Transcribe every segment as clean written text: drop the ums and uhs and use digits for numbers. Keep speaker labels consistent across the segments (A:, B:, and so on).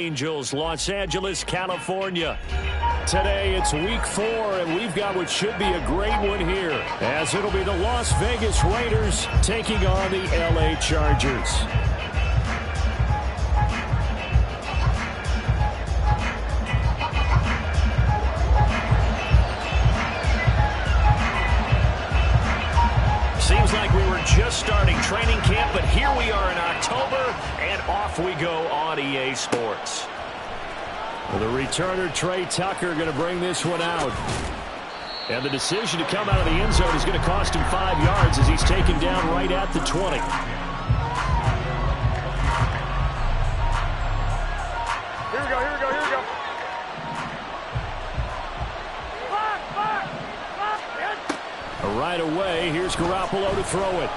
A: Angels, Los Angeles, California. Today it's week 4, and we've got what should be a great one here, as it'll be the Las Vegas Raiders taking on the LA Chargers. Seems like we were just starting training camp, but here we are in October, and off we go on EA Sports. The returner, Trey Tucker, going to bring this one out. And the decision to come out of the end zone is going to cost him 5 yards as he's taken down right at the 20.
B: Here we go.
A: Right away, here's Garoppolo to throw it.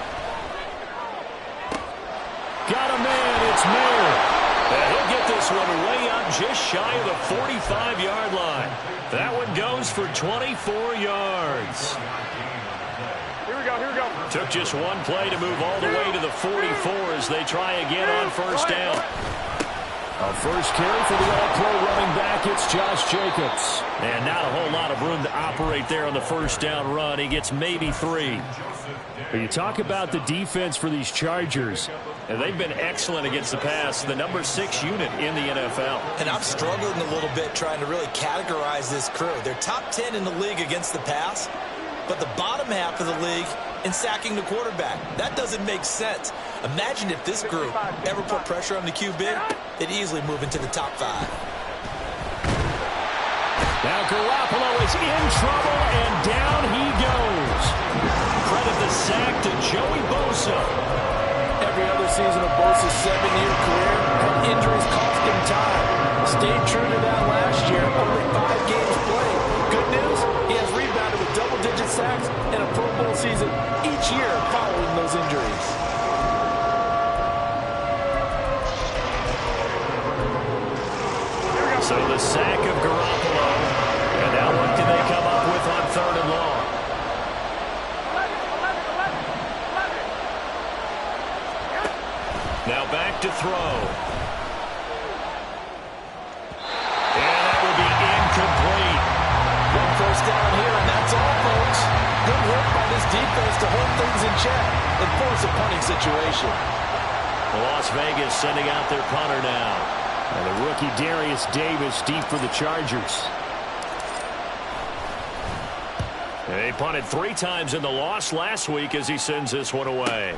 A: Got a man, it's Mayer. And he'll get this one way up just shy of the 45-yard line. That one goes for 24 yards.
B: Here we go.
A: Took just one play to move all the way to the 44 as they try again on first down. A first carry for the all-pro running back, it's Josh Jacobs. And not a whole lot of room to operate there on the first down run. He gets maybe 3. But you talk about the defense for these Chargers, and they've been excellent against the pass, the number 6 unit in the NFL.
C: And I'm struggling a little bit trying to really categorize this crew. They're top 10 in the league against the pass, but the bottom half of the league in sacking the quarterback. That doesn't make sense. Imagine if this group ever put pressure on the QB, they'd easily move into the top 5.
A: Now Garoppolo is in trouble, and down he goes. Credit the sack to Joey Bosa.
D: Every other season of Bosa's 7-year career had injuries cost him time. Stayed true to that last year, only 5 games played. Good news, he has rebounded with double-digit sacks and a Pro Bowl season each year following those injuries.
A: So the sack of Garoppolo. And now what do they come up with on 3rd and long? Now back to throw. And that will be incomplete.
D: One first down here, and that's all, folks. Good work by this defense to hold things in check and force a punting situation.
A: Las Vegas sending out their punter now. And the rookie Darius Davis deep for the Chargers. They punted 3 times in the loss last week as he sends this one away.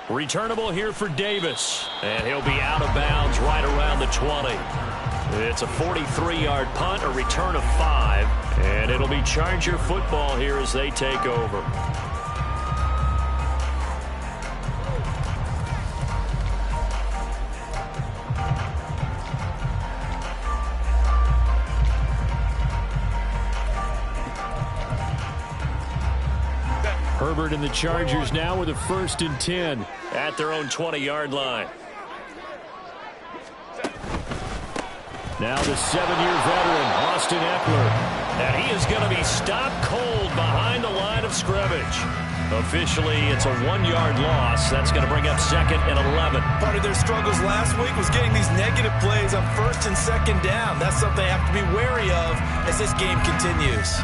A: Returnable here for Davis. And he'll be out of bounds right around the 20. It's a 43-yard punt, a return of 5. And it'll be Charger football here as they take over. Herbert and the Chargers now with a 1st and 10 at their own 20-yard line. Now the 7-year veteran, Austin Eckler. And he is going to be stopped cold behind the line of scrimmage. Officially, it's a 1-yard loss. That's going to bring up 2nd and 11.
C: Part of their struggles last week was getting these negative plays on 1st and 2nd down. That's something they have to be wary of as this game continues.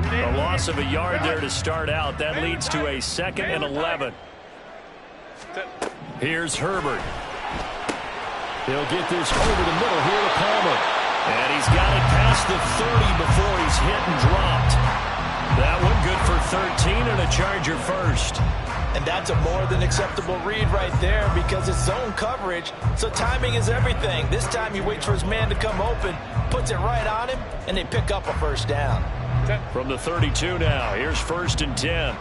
A: A loss of a yard there to start out. That leads to a 2nd and 11. Here's Herbert. He'll get this over the middle here to Palmer. And he's got it past the 30 before he's hit and dropped. That one good for 13 and a Charger first.
D: And that's a more than acceptable read right there because it's zone coverage, so timing is everything. This time he waits for his man to come open, puts it right on him, and they pick up a first down.
A: From the 32 now, here's 1st and 10.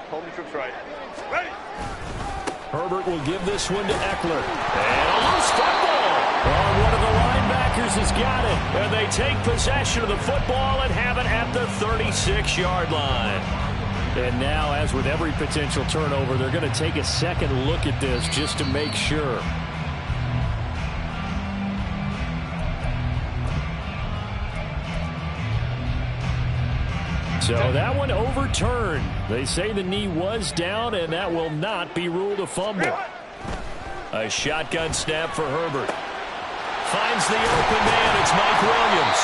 B: Hold the troops right. Ready.
A: Herbert will give this one to Eckler. And a loose football. Oh, one of the linebackers has got it. And they take possession of the football and have it at the 36-yard line. And now, as with every potential turnover, they're going to take a second look at this just to make sure. So that one overturned. They say the knee was down, and that will not be ruled a fumble. A shotgun snap for Herbert. Finds the open man. It's Mike Williams.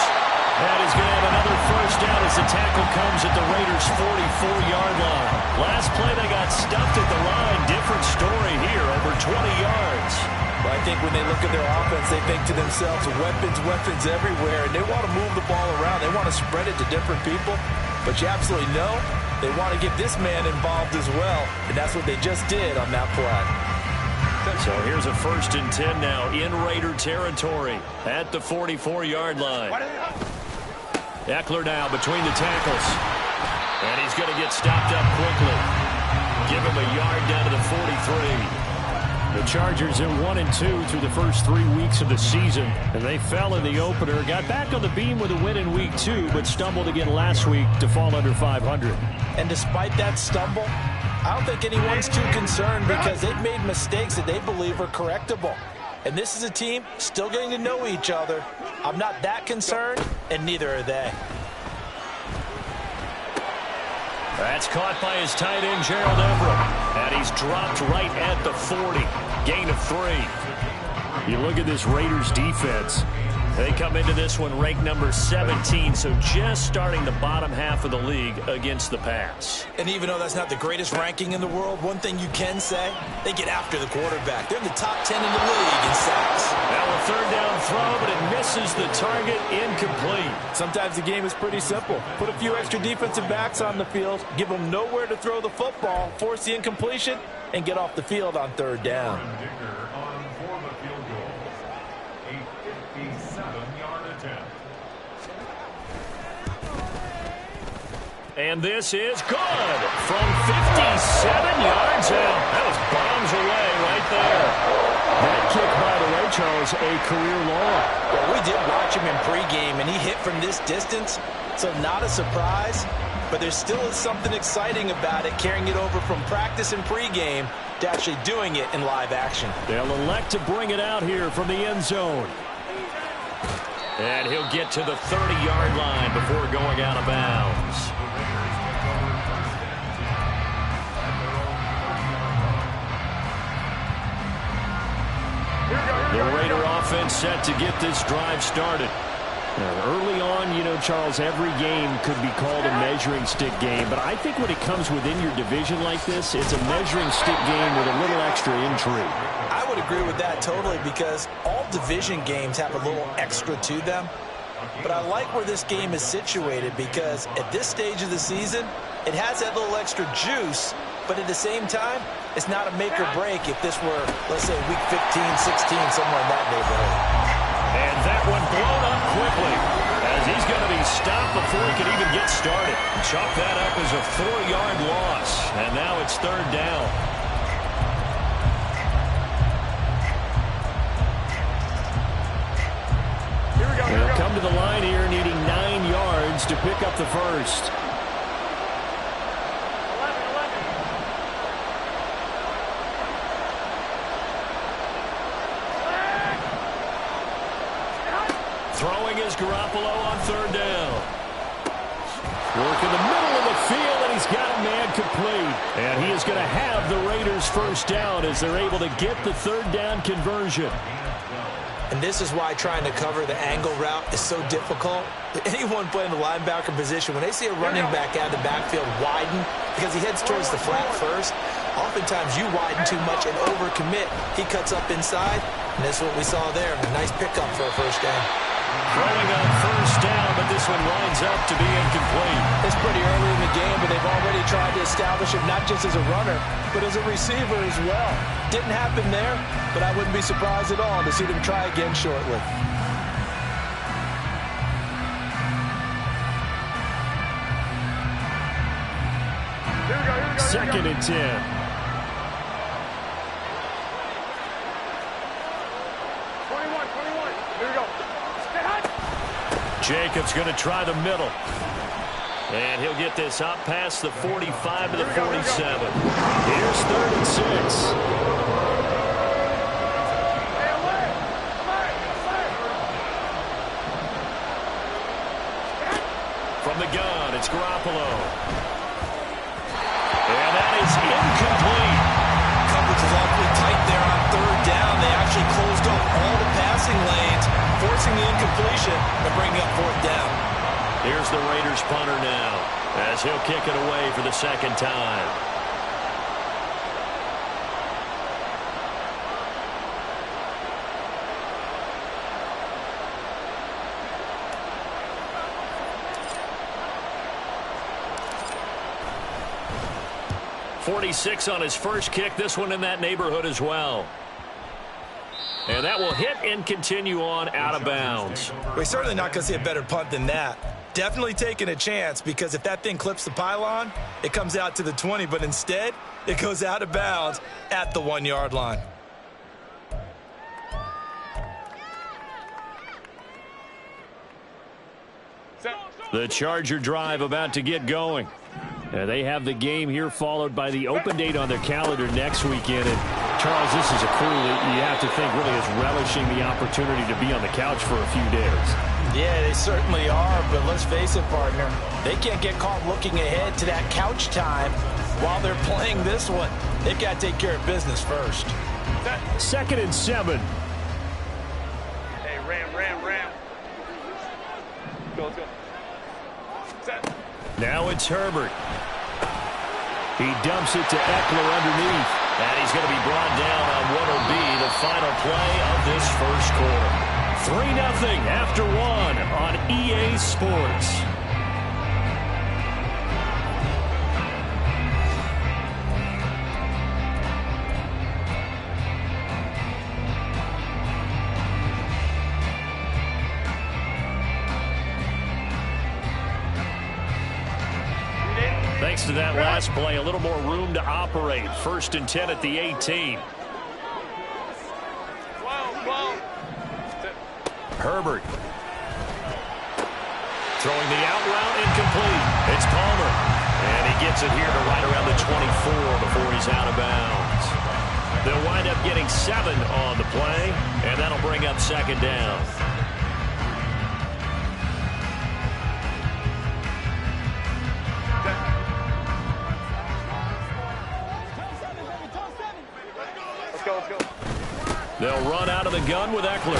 A: That is going to have another first down as the tackle comes at the Raiders' 44-yard line. Last play, they got stuffed at the line. Different story here, over 20 yards.
D: Well, I think when they look at their offense, they think to themselves, weapons everywhere, and they want to move the ball around. They want to spread it to different people. But you absolutely know they want to get this man involved as well, and that's what they just did on that play.
A: So here's a 1st and 10 now in Raider territory at the 44-yard line. Eckler now between the tackles. And he's going to get stopped up quickly. Give him a yard down to the 43. The Chargers are 1-2 through the first 3 weeks of the season, and they fell in the opener. Got back on the beam with a win in week 2, but stumbled again last week to fall under 500.
D: And despite that stumble, I don't think anyone's too concerned because they've made mistakes that they believe are correctable. And this is a team still getting to know each other. I'm not that concerned, and neither are they.
A: That's caught by his tight end, Gerald Everett. And he's dropped right at the 40. Gain of 3. You look at this Raiders defense. They come into this one ranked number 17, so just starting the bottom half of the league against the pass.
C: And even though that's not the greatest ranking in the world, one thing you can say, they get after the quarterback. They're in the top 10 in the league in sacks.
A: Now a 3rd down throw, but it misses the target, incomplete.
D: Sometimes the game is pretty simple. Put a few extra defensive backs on the field, give them nowhere to throw the football, force the incompletion, and get off the field on 3rd down.
A: And this is good from 57 yards out. That was bombs away right there. That kick, by the way, Charles, a career long.
C: Well, we did watch him in pregame, and he hit from this distance, so not a surprise. But there still is something exciting about it, carrying it over from practice and pregame to actually doing it in live action.
A: They'll elect to bring it out here from the end zone. And he'll get to the 30-yard line before going out of bounds. The Raider offense set to get this drive started. Early on, you know, Charles, every game could be called a measuring stick game. But I think when it comes within your division like this, it's a measuring stick game with a little extra intrigue.
C: I would agree with that totally because all division games have a little extra to them. But I like where this game is situated because at this stage of the season, it has that little extra juice. But at the same time, it's not a make or break if this were, let's say, week 15, 16, somewhere in that neighborhood.
A: And that one blown up quickly as he's going to be stopped before he can even get started. Chalk that up as a 4-yard loss. And now it's 3rd down. They'll come to the line here needing 9 yards to pick up the first. Throwing is Garoppolo on 3rd down. Work in the middle of the field, and he's got a man complete. And he is going to have the Raiders' first down as they're able to get the 3rd down conversion.
C: And this is why trying to cover the angle route is so difficult. Anyone playing the linebacker position, when they see a running back out of the backfield widen because he heads towards the flat first, oftentimes you widen too much and overcommit. He cuts up inside, and that's what we saw there. A nice pickup for a first down.
A: Throwing on 1st down, but this one winds up to be incomplete.
D: It's pretty early in the game, but they've already tried to establish him not just as a runner, but as a receiver as well. Didn't happen there, but I wouldn't be surprised at all to see them try again shortly.
A: Second and 10. Jacobs going to try the middle. And he'll get this up past the 45 to the 47. Here's 3rd and 6. From the gun, it's It's Garoppolo. And that is incomplete.
C: Coverage was awfully tight there on third down. They actually closed off all the passing lanes, forcing the incompletion and bringing up fourth down.
A: Here's the Raiders punter now, as he'll kick it away for the second time. .46 on his first kick. This one in that neighborhood as well. And that will hit and continue on out of bounds.
C: We're certainly not going to see a better punt than that. Definitely taking a chance, because if that thing clips the pylon, it comes out to the 20, but instead it goes out of bounds at the 1-yard line.
A: The Charger drive about to get going. They have the game here, followed by the open date on their calendar next weekend. And Charles, this is a crew that you have to think really is relishing the opportunity to be on the couch for a few days.
D: Yeah, they certainly are, but let's face it, partner. They can't get caught looking ahead to that couch time while they're playing this one. They've got to take care of business first.
A: 2nd and 7.
B: Hey, ram. Go, let's go. Set.
A: Now it's Herbert. He dumps it to Eckler underneath. And he's going to be brought down on what will be the final play of this first quarter. 3-0 after 1 on EA Sports. Thanks to that last play, a little more room to operate. 1st and 10 at the 18. Herbert. Throwing the out route, incomplete. It's Palmer. And he gets it here to right around the 24 before he's out of bounds. They'll wind up getting 7 on the play, and that'll bring up 2nd down. They'll run out of the gun with Eckler.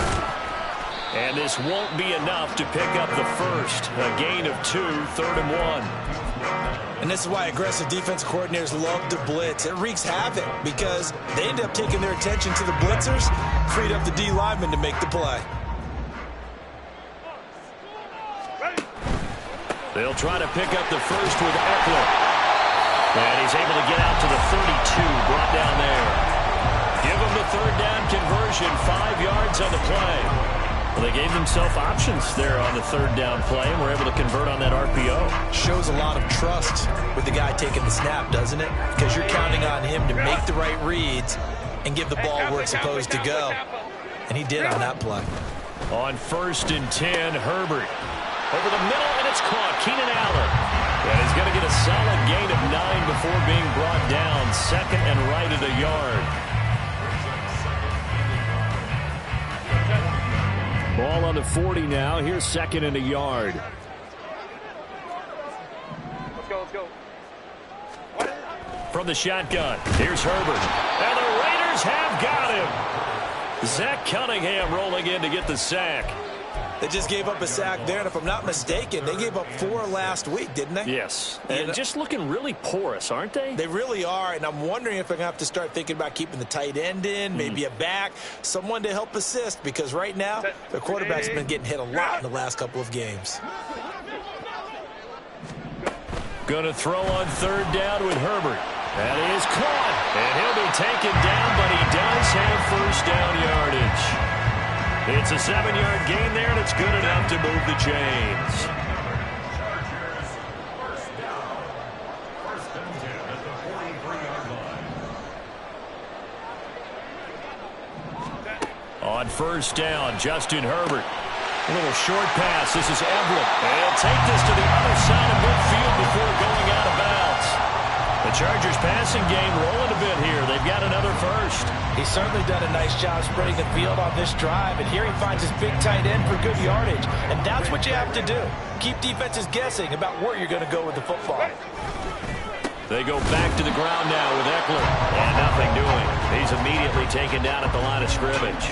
A: And this won't be enough to pick up the first. A gain of 2, 3rd and 1.
C: And this is why aggressive defense coordinators love to blitz. It wreaks havoc because they end up taking their attention to the blitzers, freed up the D lineman to make the play.
A: They'll try to pick up the first with Eckler. And he's able to get out to the 32, brought down there. Give him the 3rd down conversion, 5 yards on the play. Well, they gave themselves options there on the 3rd down play, and were able to convert on that RPO.
C: Shows a lot of trust with the guy taking the snap, doesn't it? Because you're counting on him to make the right reads and give the ball where it's supposed to go. And he did on that play.
A: On 1st and 10, Herbert. Over the middle, and it's caught. Keenan Allen. And he's going to get a solid gain of 9 before being brought down. 2nd and right at a yard. Ball on the 40 now. Here's 2nd and a yard.
B: Let's go.
A: From the shotgun, here's Herbert. And the Raiders have got him. Zach Cunningham rolling in to get the sack.
C: They just gave up a sack there, and if I'm not mistaken, they gave up 4 last week, didn't they?
A: Yes. And just looking really porous, aren't they?
C: They really are, and I'm wondering if they're going to have to start thinking about keeping the tight end in, maybe a back, someone to help assist, because right now, their quarterback's been getting hit a lot in the last couple of games.
A: Going to throw on 3rd down with Herbert. That is caught, and he'll be taken down, but he does have 1st down yardage. It's a 7-yard gain there, and it's good enough to move the chains. On 1st down, Justin Herbert. A little short pass. This is Everett. And he'll take this to the other side of midfield before going out of bounds. The Chargers passing game rolling a bit here. They've got another first.
D: He's certainly done a nice job spreading the field on this drive, and here he finds his big tight end for good yardage. And that's what you have to do. Keep defenses guessing about where you're going to go with the football.
A: They go back to the ground now with Eckler. And nothing doing. He's immediately taken down at the line of scrimmage.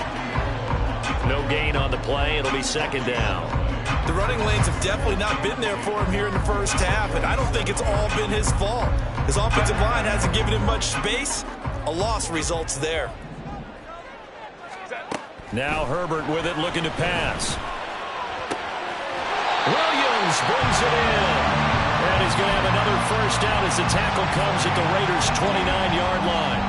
A: No gain on the play. It'll be second down.
C: The running lanes have definitely not been there for him here in the first half, and I don't think it's all been his fault. His offensive line hasn't given him much space. A loss results there.
A: Now Herbert with it, looking to pass. Williams brings it in. And he's going to have another first down as the tackle comes at the Raiders' 29-yard line.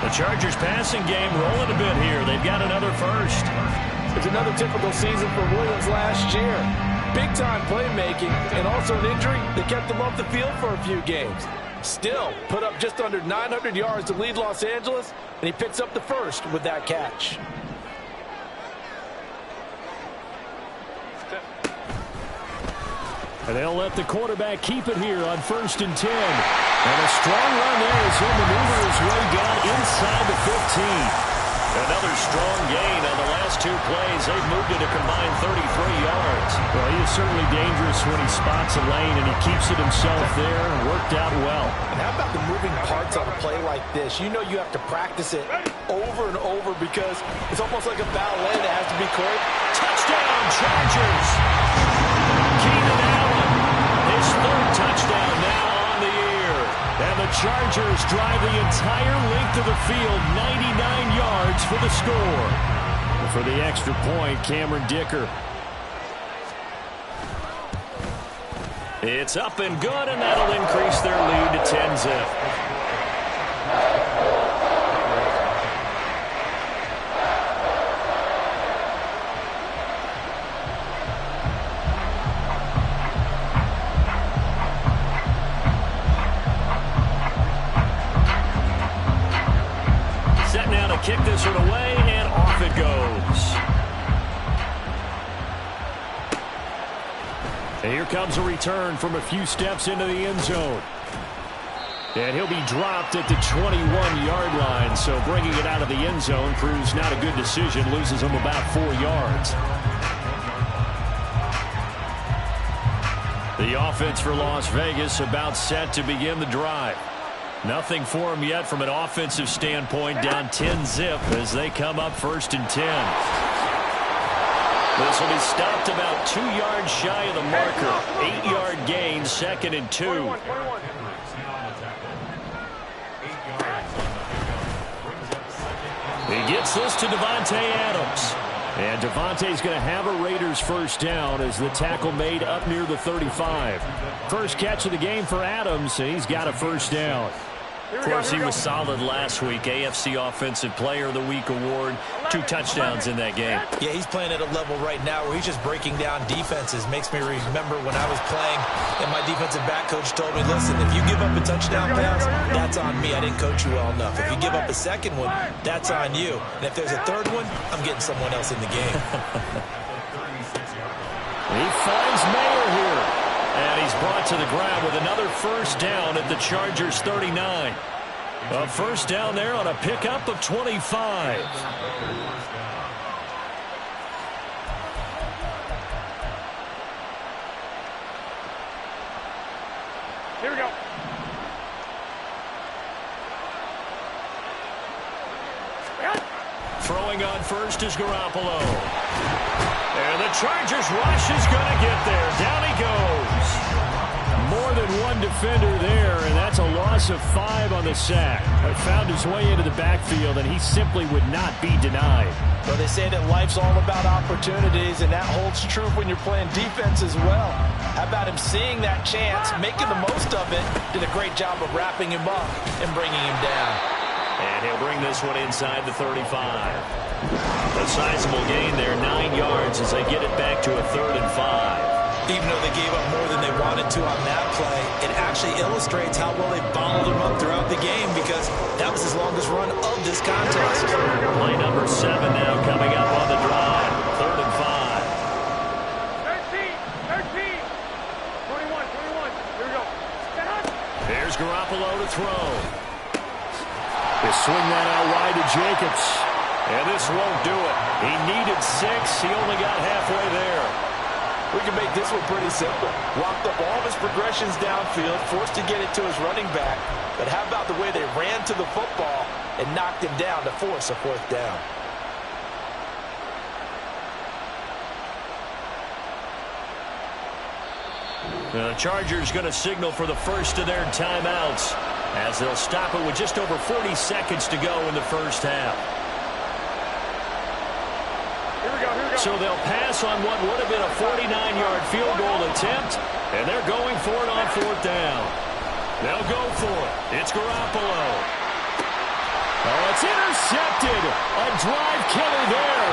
A: The Chargers passing game rolling a bit here. They've got another first.
D: It's another typical season for Williams last year. Big-time playmaking and also an injury that kept him off the field for a few games. Still, put up just under 900 yards to lead Los Angeles, and he picks up the first with that catch.
A: And they'll let the quarterback keep it here on 1st and 10. And a strong run there as he'll maneuver his way down inside the 15. Another strong gain on the last two plays. They've moved it a combined 33 yards. Well, he is certainly dangerous when he spots a lane, and he keeps it himself there and worked out well.
D: And how about the moving parts on a play like this? You know you have to practice it over and over because it's almost like a ballet that has to be caught.
A: Touchdown, Chargers! Keenan Allen, his third touchdown now on the year. And the Chargers drive the entire length of the field, 99 yards for the score. For the extra point, Cameron Dicker. It's up and good, and that'll increase their lead to 10-zip. Kick this one away, and off it goes. And here comes a return from a few steps into the end zone. And he'll be dropped at the 21-yard line, so bringing it out of the end zone proves not a good decision, loses him about 4 yards. The offense for Las Vegas about set to begin the drive. Nothing for him yet from an offensive standpoint, down 10-zip as they come up 1st and 10. This will be stopped about 2 yards shy of the marker. 8-yard gain, 2nd and 2.
B: 21.
A: He gets this to Davante Adams. And Davante's going to have a Raiders first down as the tackle made up near the 35. First catch of the game for Adams, and he's got a first down. Of course, he was solid last week. AFC Offensive Player of the Week award. 2 touchdowns in that game.
C: Yeah, he's playing at a level right now where he's just breaking down defenses. Makes me remember when I was playing and my defensive back coach told me, listen, if you give up a touchdown pass, that's on me. I didn't coach you well enough. If you give up a second one, that's on you. And if there's a third one, I'm getting someone else in the game.
A: He finds Mayer here. And he's brought to the ground with another first down at the Chargers' 39. A first down there on a pickup of 25.
B: Here we go.
A: Throwing on first is Garoppolo. And the Chargers rush is going to get there. Down he goes. More than one defender there, and that's a loss of 5 on the sack. Found his way into the backfield, and he simply would not be denied.
D: Well, they say that life's all about opportunities, and that holds true when you're playing defense as well. How about him seeing that chance, making the most of it, did a great job of wrapping him up and bringing him down.
A: And he'll bring this one inside the 35. A sizable gain there, 9 yards as they get it back to a 3rd and 5.
C: Even though they gave up more than they wanted to on that play, it actually illustrates how well they bottled him up throughout the game because that was his longest run of this contest.
A: Play number 7 now coming up on the drive. 3rd and 5.
B: 13, 21. Here we go.
A: There's Garoppolo to throw. They swing that out wide to Jacobs. And this won't do it. He needed 6. He only got halfway there.
D: We can make this one pretty simple. Locked up all of his progressions downfield, forced to get it to his running back. But how about the way they ran to the football and knocked him down to force a 4th down?
A: The Chargers going to signal for the first of their timeouts as they'll stop it with just over 40 seconds to go in the first half.
B: Here we go, here we go.
A: So they'll pass on what would have been a 49-yard field goal attempt, and they're going for it on 4th down. They'll go for it. It's Garoppolo. Oh, it's intercepted. A drive killer there.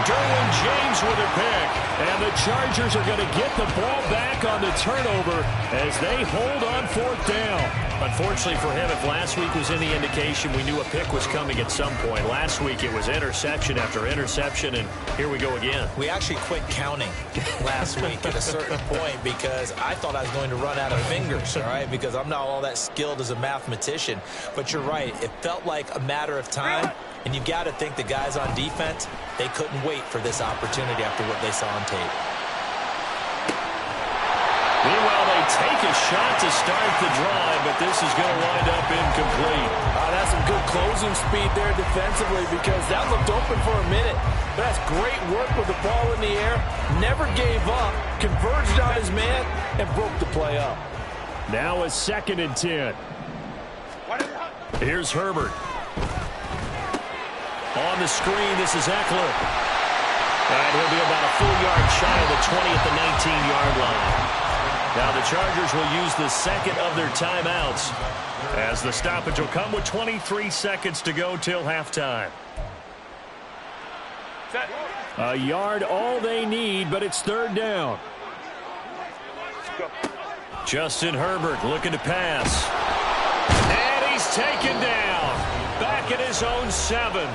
A: Derwin James with a pick. And the Chargers are going to get the ball back on the turnover as they hold on 4th down. Unfortunately for him, if last week was any indication, we knew a pick was coming at some point. Last week it was interception after interception, and here we go again.
C: We actually quit counting last week at a certain point because I thought I was going to run out of fingers, all right, because I'm not all that skilled as a mathematician. But you're right. It felt like a matter of time, and you've got to think the guys on defense, they couldn't wait for this opportunity after what they saw on tape.
A: Meanwhile, they take a shot to start the drive, but this is going to wind up incomplete.
D: That's some good closing speed there defensively because that looked open for a minute. But that's great work with the ball in the air. Never gave up, converged on his man, and broke the play up.
A: Now a 2nd and 10. Here's Herbert. On the screen, this is Eckler. And he'll be about a full yard shy of the 20 at the 19-yard line. Now the Chargers will use the 2nd of their timeouts as the stoppage will come with 23 seconds to go till halftime.
B: Set.
A: A yard all they need, but it's 3rd down.
B: Go.
A: Justin Herbert looking to pass. And he's taken down. Back at his own 7.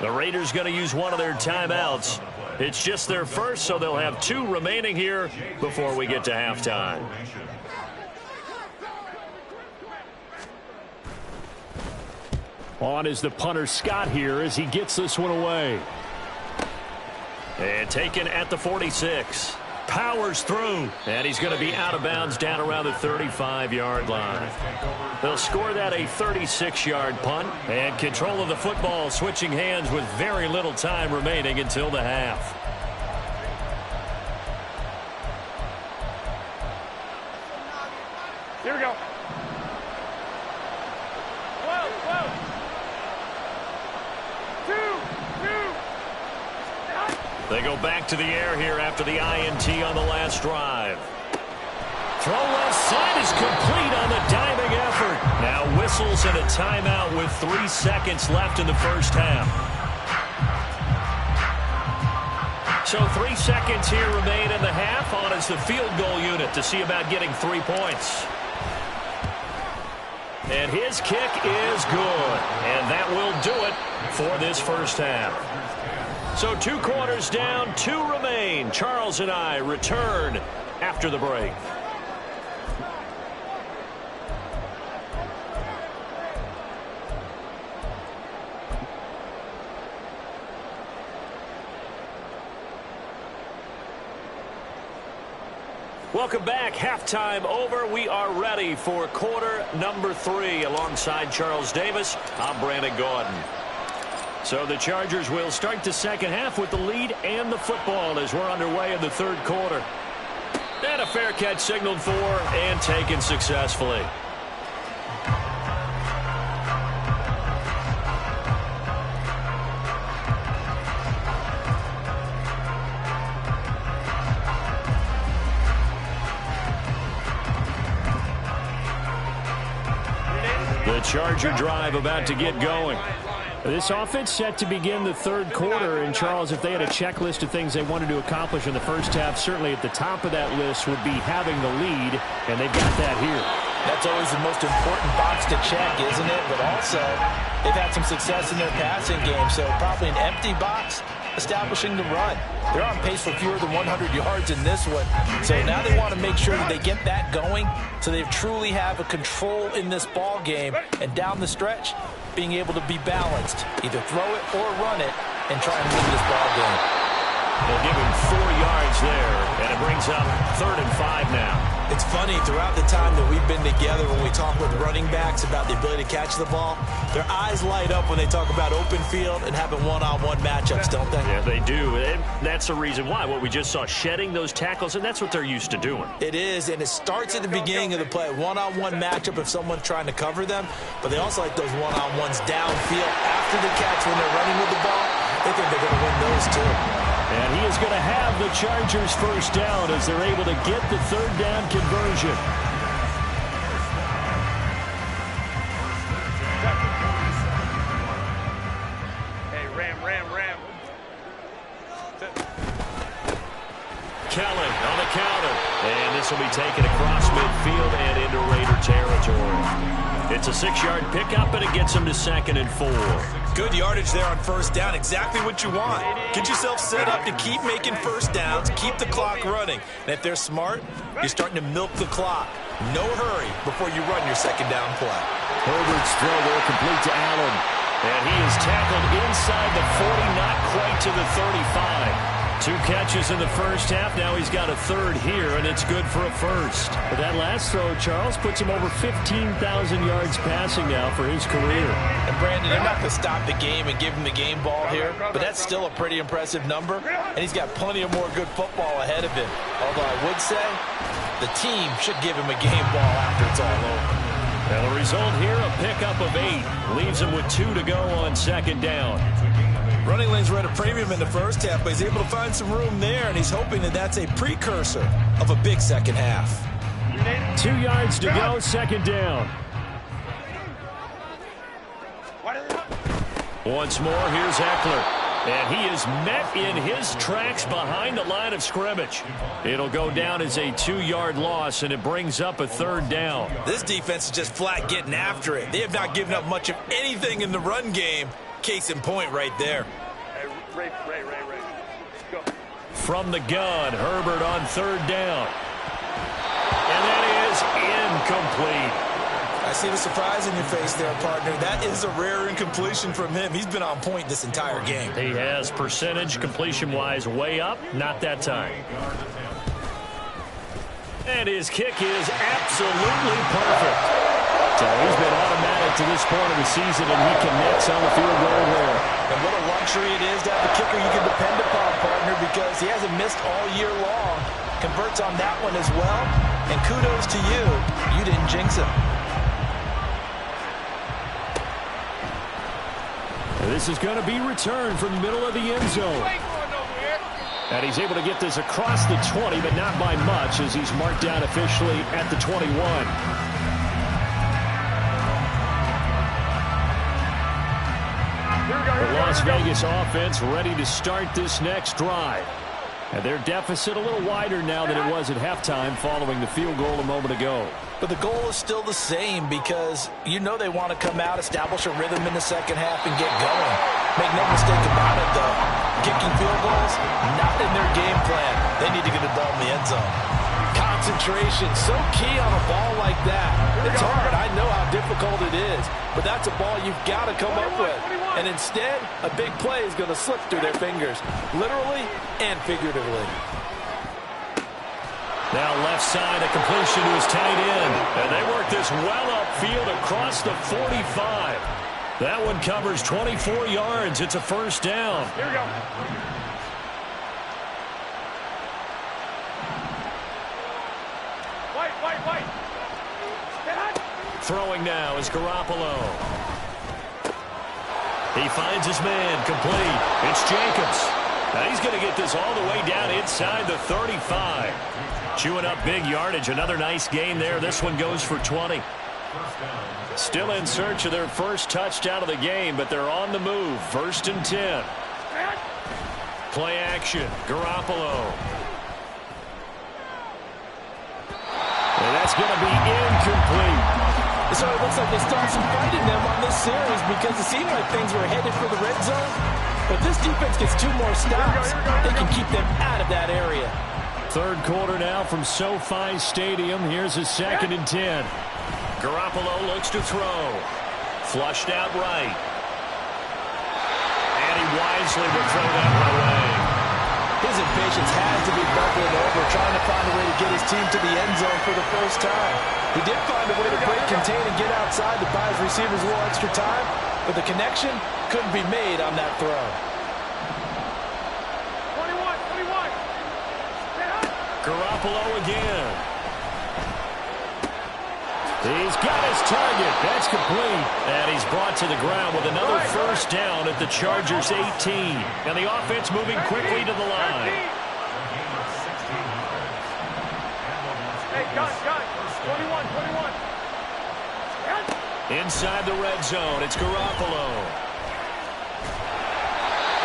A: The Raiders going to use one of their timeouts. It's just their first, so they'll have 2 remaining here before we get to halftime. On is the punter Scott here as he gets this one away. And taken at the 46. Powers through, and he's going to be out of bounds down around the 35-yard line. They'll score that a 36-yard punt, and control of the football switching hands with very little time remaining until the half.
B: Here we go.
A: They go back to the air here after the INT on the last drive. Throw left side is complete on the diving effort. Now whistles and a timeout with 3 seconds left in the first half. So 3 seconds here remain in the half. On is the field goal unit to see about getting 3 points. And his kick is good. And that will do it for this first half. So 2 quarters down, 2 remain. Charles and I return after the break. Welcome back. Halftime over. We are ready for quarter number 3. Alongside Charles Davis, I'm Brandon Gordon. So the Chargers will start the second half with the lead and the football as we're underway in the 3rd quarter. And a fair catch signaled for and taken successfully. The Charger drive about to get going. This offense set to begin the 3rd quarter. And, Charles, if they had a checklist of things they wanted to accomplish in the first half, certainly at the top of that list would be having the lead, and they've got that here.
D: That's always the most important box to check, isn't it? But also, they've had some success in their passing game, so probably an empty box, establishing the run. They're on pace for fewer than 100 yards in this one. So now they want to make sure that they get that going so they truly have a control in this ball game. And down the stretch, being able to be balanced. Either throw it or run it and try and win this ball game.
A: They'll give him 4 yards there, and it brings up 3rd and 5 now.
C: It's funny, throughout the time that we've been together, when we talk with running backs about the ability to catch the ball, their eyes light up when they talk about open field and having one-on-one matchups, don't they?
A: Yeah, they do. And that's the reason why. What we just saw, shedding those tackles, and that's what they're used to doing.
C: It is, and it starts at the beginning of the play. One-on-one matchup if someone's trying to cover them, but they also like those one-on-ones downfield after the catch when they're running with the ball. They think they're going to win those too.
A: And he is going to have the Chargers first down as they're able to get the 3rd down conversion.
B: Hey, ram.
A: Kellen on the counter. And this will be taken across midfield and into Raider territory. It's a 6-yard pickup, and it gets them to 2nd and 4.
C: Good yardage there on first down. Exactly what you want. Get yourself set up to keep making first downs, keep the clock running. And if they're smart, you're starting to milk the clock. No hurry before you run your 2nd down play.
A: Herbert's throw there complete to Allen. And he is tackled inside the 40, not quite to the 35. 2 catches in the first half. Now he's got a 3rd here, and it's good for a 1st. But that last throw, Charles, puts him over 15,000 yards passing now for his career.
D: And Brandon, they're not going to stop the game and give him the game ball here, but that's still a pretty impressive number, and he's got plenty of more good football ahead of him. Although I would say the team should give him a game ball after it's all over.
A: Now the result here, a pickup of 8. Leaves him with 2 to go on 2nd down.
C: Running lanes were at a premium in the first half, but he's able to find some room there, and he's hoping that that's a precursor of a big second half.
A: 2 yards to go, 2nd down. Once more, here's Eckler. And he is met in his tracks behind the line of scrimmage. It'll go down as a 2-yard loss, and it brings up a 3rd down.
C: This defense is just flat getting after it. They have not given up much of anything in the run game. Case in point right there.
B: Hey, Ray. Let's go.
A: From the gun, Herbert on 3rd down. And that is incomplete.
C: I see the surprise in your face there, partner. That is a rare incompletion from him. He's been on point this entire game.
A: He has percentage completion-wise way up. Not that time. And his kick is absolutely perfect. So he's been automatic to this point of the season, and he connects on the field goal there.
D: And what a luxury it is to have a kicker you can depend upon, partner, because he hasn't missed all year long. Converts on that one as well. And kudos to you. You didn't jinx him.
A: And this is going to be returned from the middle of the end zone. And he's able to get this across the 20, but not by much, as he's marked down officially at the 21. The Las Vegas offense ready to start this next drive. And their deficit a little wider now than it was at halftime following the field goal a moment ago.
D: But the goal is still the same because you know they want to come out, establish a rhythm in the second half, and get going. Make no mistake about it, though. Kicking field goals, not in their game plan. They need to get the ball in the end zone. Concentration, so key on a ball like that. It's hard. I know how difficult it is. But that's a ball you've got to come up with. And instead, a big play is going to slip through their fingers, literally and figuratively.
A: Now left side, a completion to his tight end. And they work this well upfield across the 45. That one covers 24 yards. It's a 1st down.
B: Here we go. White.
A: Throwing now is Garoppolo. He finds his man, complete. It's Jacobs. Now he's going to get this all the way down inside the 35. Chewing up big yardage. Another nice gain there. This one goes for 20. Still in search of their first touchdown of the game, but they're on the move. 1st and 10. Play action. Garoppolo. And that's going to be incomplete.
D: So it looks like they started some fight in them on this series because it seemed like things were headed for the red zone. But this defense gets 2 more stops. They can keep them out of that area.
A: Third quarter now from SoFi Stadium. Here's a 2nd and 10. Garoppolo looks to throw. Flushed out right. And he wisely will throw that one away.
D: His impatience has to be bubbling over, trying to find a way to get his team to the end zone for the first time. He did find a way to break, contain, and get outside to buy his receivers a little extra time, but the connection couldn't be made on that throw.
B: 21.
A: Garoppolo again. He's got his target. That's complete. And he's brought to the ground with another first down at the Chargers' 18. And the offense moving quickly to the line.
B: Hey, gun. 21.
A: Inside the red zone, it's Garoppolo.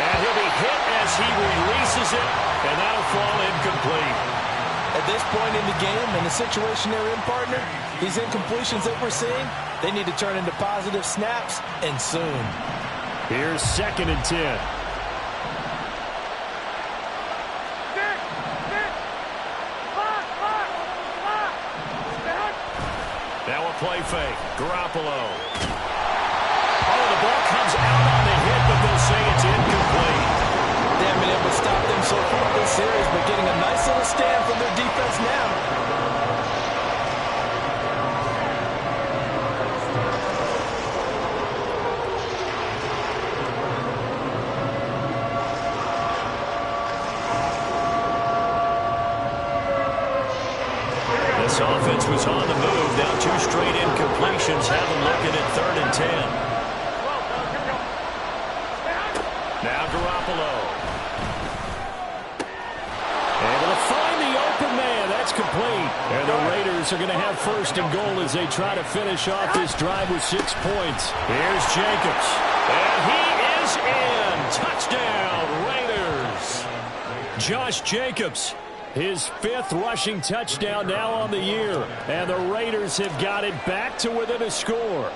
A: And he'll be hit as he releases it. And that'll fall incomplete.
D: At this point in the game, and the situation they're in, partner, these incompletions that we're seeing, they need to turn into positive snaps, and soon.
A: Here's 2nd and 10. Now a play fake. Garoppolo. Oh, the ball comes out on the hit, but they'll say it's incomplete.
D: They haven't been able to stop them so far this series, but getting a nice little stand from their defense now.
A: This offense was on the move. Now 2 straight incompletions have them looking at 3rd and 10. Now Garoppolo. Able to find the open man. That's complete. And the Raiders are going to have 1st and goal as they try to finish off this drive with 6 points. Here's Jacobs. And he is in. Touchdown, Raiders. Josh Jacobs. His 5th rushing touchdown now on the year. And the Raiders have got it back to within a score.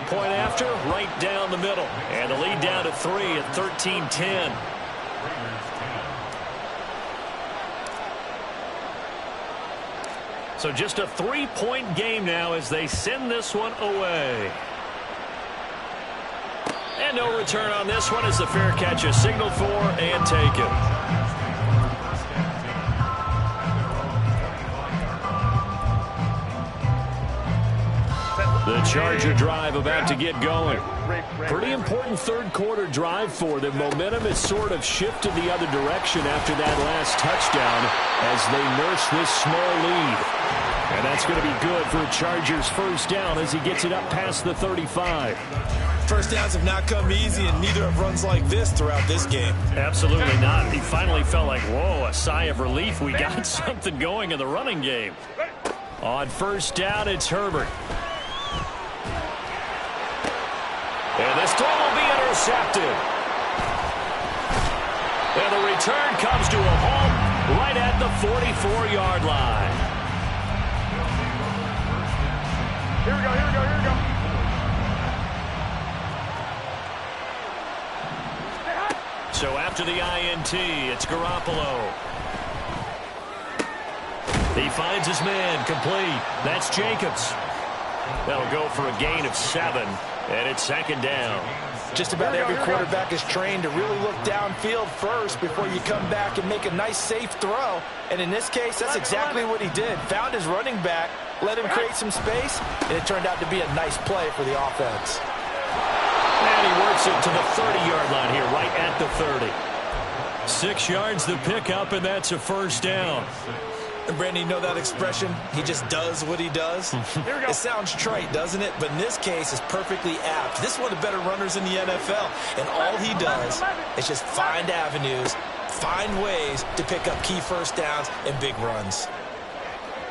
A: Point after, right down the middle. And the lead down to 3 at 13-10. So just a 3-point game now as they send this one away. And no return on this one as the fair catch is signaled for and taken. The Charger drive about to get going. Pretty important 3rd quarter drive for them. Momentum has sort of shifted the other direction after that last touchdown as they nurse this small lead. And that's going to be good for a Chargers 1st down as he gets it up past the 35.
C: First downs have not come easy, and neither have runs like this throughout this game.
A: Absolutely not. He finally felt like, whoa, a sigh of relief. We got something going in the running game. On 1st down, it's Herbert. And this throw will be intercepted. And the return comes to a halt right at the 44-yard line.
B: Here we go.
A: So after the INT, it's Garoppolo. He finds his man, complete. That's Jacobs. That'll go for a gain of 7, and it's 2nd down.
D: Just about every quarterback is trained to really look downfield first before you come back and make a nice, safe throw. And in this case, that's exactly what he did. Found his running back, let him create some space, and it turned out to be a nice play for the offense.
A: And he works it to the 30-yard line here, right at the 30. 6 yards the pickup, and that's a 1st down.
C: And Brandon, you know that expression? He just does what he does. It sounds trite, doesn't it? But in this case, it's perfectly apt. This is one of the better runners in the NFL. And all he does is just find avenues, find ways to pick up key 1st downs and big runs.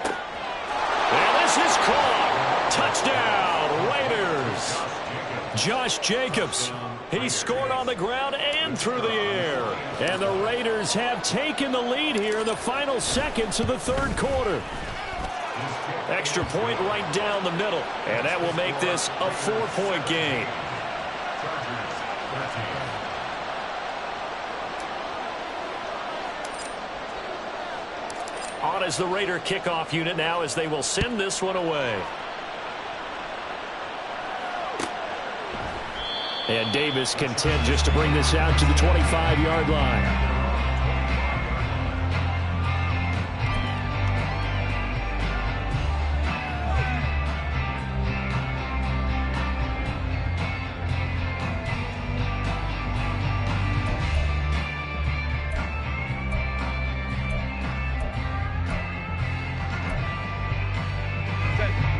A: And this is caught. Touchdown, Raiders. Josh Jacobs. He scored on the ground and through the air. And the Raiders have taken the lead here in the final seconds of the 3rd quarter. Extra point right down the middle. And that will make this a 4-point game. On is the Raider kickoff unit now as they will send this one away. And Davis content just to bring this out to the 25-yard line.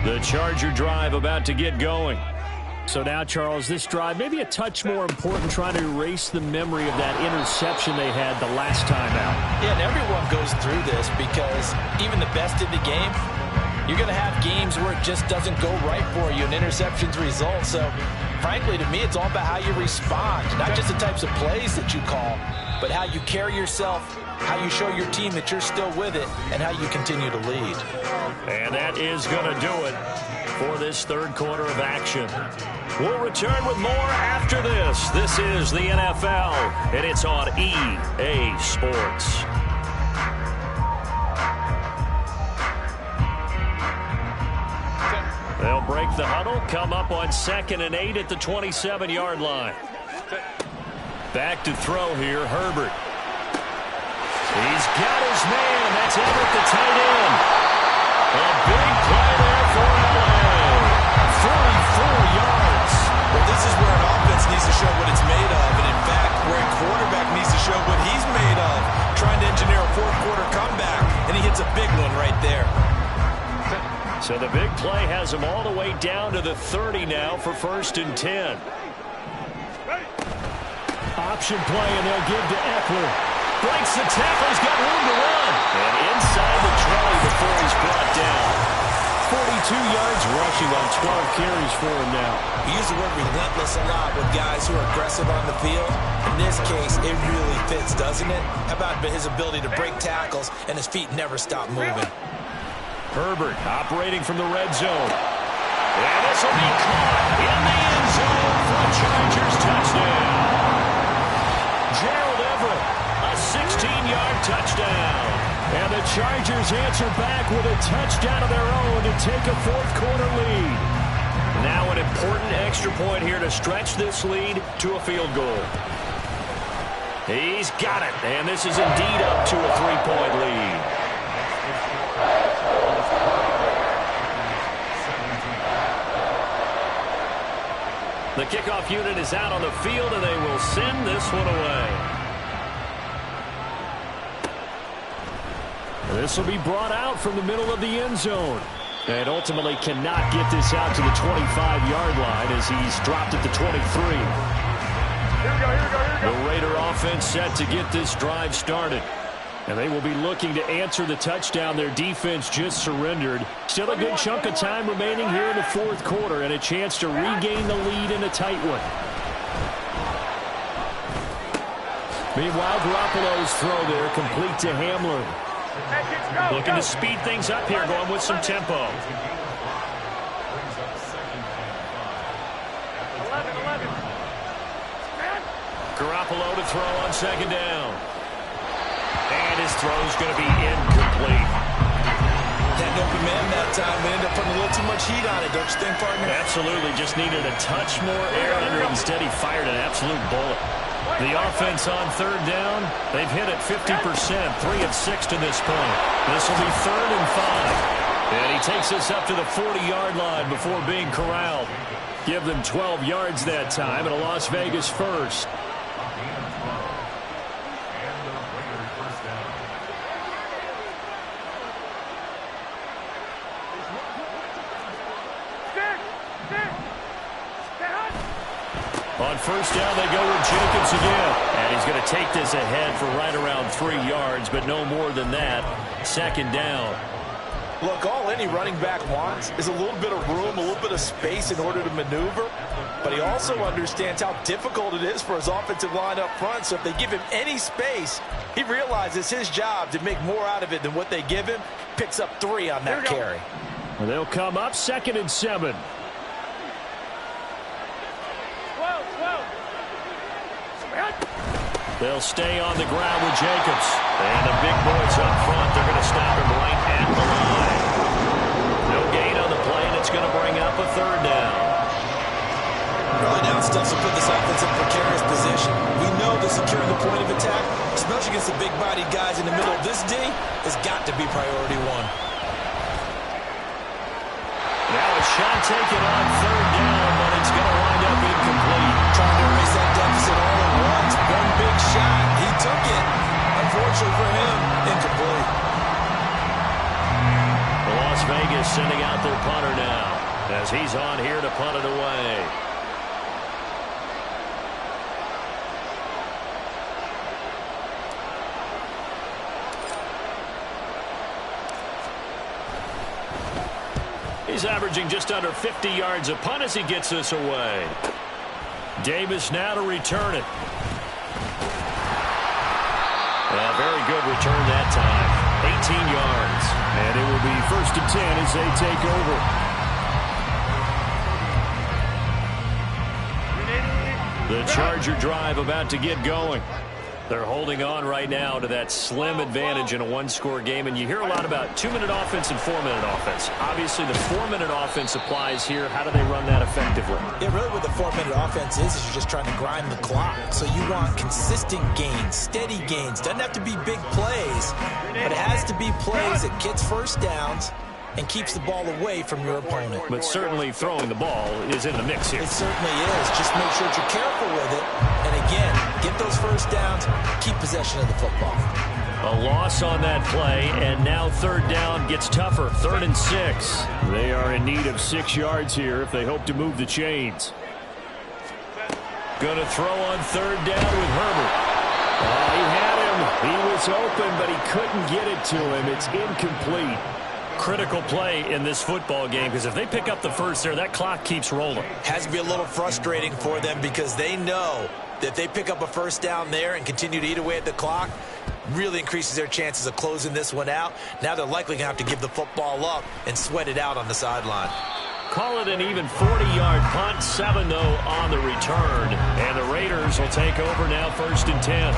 A: The Charger drive about to get going. So now, Charles, this drive maybe a touch more important, trying to erase the memory of that interception they had the last time out.
C: Yeah, and everyone goes through this because even the best in the game, you're going to have games where it just doesn't go right for you and interceptions result. So, frankly, to me, it's all about how you respond, not just the types of plays that you call, but how you carry yourself, how you show your team that you're still with it, and how you continue to lead.
A: And that is going to do it for this third quarter of action. We'll return with more after this. This is the NFL, and it's on EA Sports. They'll break the huddle, come up on 2nd and 8 at the 27-yard line. Back to throw here, Herbert. He's got his man. That's Everett, the tight end. A big play there for LA. 44 yards.
C: Well, this is where an offense needs to show what it's made of. And, in fact, where a quarterback needs to show what he's made of. Trying to engineer a fourth-quarter comeback, and he hits a big one right there.
A: So the big play has him all the way down to the 30 now for 1st and 10. Option play, and they'll give to Eckler. Breaks the tackle. He's got room to run. And inside the 20 before he's brought down. 42 yards rushing on 12 carries for him now.
C: We use the word relentless a lot with guys who are aggressive on the field. In this case, it really fits, doesn't it? How about his ability to break tackles and his feet never stop moving?
A: Herbert operating from the red zone. And this will be caught in the end zone for a Chargers touchdown. Gerald Everett, a 16-yard touchdown. And the Chargers answer back with a touchdown of their own to take a fourth-quarter lead. Now an important extra point here to stretch this lead to a field goal. He's got it, and this is indeed up to a 3-point lead. The kickoff unit is out on the field, and they will send this one away. This will be brought out from the middle of the end zone. And ultimately cannot get this out to the 25-yard line as he's dropped at the 23.
B: Here we go, here we go, here we go.
A: The Raider offense set to get this drive started. And they will be looking to answer the touchdown their defense just surrendered. Still a good chunk of time remaining here in the fourth quarter and a chance to regain the lead in a tight one. Meanwhile, Garoppolo's throw there complete to Hamlin. Looking to speed things up here, going with some tempo.
B: 11.
A: Garoppolo to throw on 2nd down. And his throw's going to be incomplete.
C: That open man that time ended up putting a little too much heat on it, don't you think, partner?
A: Absolutely, just needed a touch more air under it. Instead, he fired an absolute bullet. The offense on 3rd down, they've hit it 50%, 3 of 6 to this point. This will be 3rd and 5. And he takes us up to the 40-yard line before being corralled. Give them 12 yards that time and a Las Vegas first. On 1st down, they go with Jacobs again. And he's going to take this ahead for right around 3 yards, but no more than that. 2nd down.
C: Look, all any running back wants is a little bit of room, a little bit of space in order to maneuver. But he also understands how difficult it is for his offensive line up front. So if they give him any space, he realizes his job to make more out of it than what they give him. Picks up 3 on that carry.
A: They'll come up 2nd and 7. They'll stay on the ground with Jacobs. And the big boys up front, they're going to stop him right at the line. No gain on the play, and it's going to bring up a 3rd down.
C: Early down stuff will put this offense in a precarious position. We know that securing the point of attack, especially against the big-bodied guys in the middle of this D, has got to be priority 1.
A: Now a shot taken on 3rd down, but it's going to wind up incomplete.
C: Trying to erase that deficit all at once. One big shot. He took it. Unfortunately for him, incomplete.
A: Las Vegas sending out their punter now as he's on here to punt it away. He's averaging just under 50 yards a punt as he gets this away. Davis now to return it. Very good return that time. 18 yards. And it will be 1st and 10 as they take over. The Charger drive about to get going. They're holding on right now to that slim advantage in a 1-score game. And you hear a lot about 2-minute offense and 4-minute offense. Obviously, the 4-minute offense applies here. How do they run that effectively?
C: Yeah, really what the 4-minute offense is you're just trying to grind the clock. So you want consistent gains, steady gains. Doesn't have to be big plays, but it has to be plays that gets first downs and keeps the ball away from your opponent.
A: But certainly throwing the ball is in the mix here.
C: It certainly is. Just make sure that you're careful with it. And again, get those first downs, keep possession of the football.
A: A loss on that play, and now 3rd down gets tougher. 3rd and 6. They are in need of 6 yards here if they hope to move the chains. Going to throw on 3rd down with Herbert. He had him. He was open, but he couldn't get it to him. It's incomplete. Critical play in this football game because if they pick up the first there, that clock keeps rolling.
C: Has to be a little frustrating for them because they know that if they pick up a first down there and continue to eat away at the clock, really increases their chances of closing this one out. Now they're likely going to have to give the football up and sweat it out on the sideline.
A: Call it an even 40-yard punt, 7-0 on the return. And the Raiders will take over now 1st and 10.